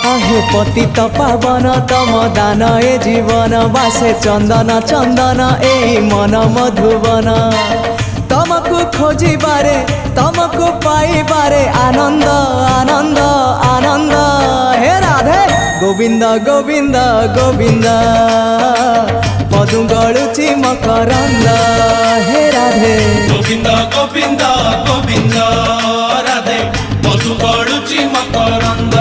आहे पतित पावन तम दान ए जीवन बासे चंदन चंदन ए मन मधुवन तमको खोजिबारे तमको पाइबारे आनंद आनंद आनंद हे राधे गोविंद गोविंद गोविंद मधु गलुची मकरंद हे राधे गोविंद गोविंद गोविंद राधे मधु गलुची मकरंद।